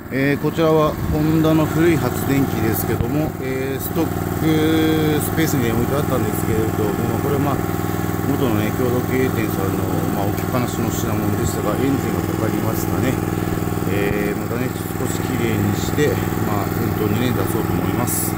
こちらはホンダの古い発電機ですけども、ストックスペースに置いてあったんですけれども、これは元のね、共同経営店さんの、置きっぱなしの品物でしたが、エンジンがかかりましたね。またね、少しきれいにして、店頭にね、出そうと思います。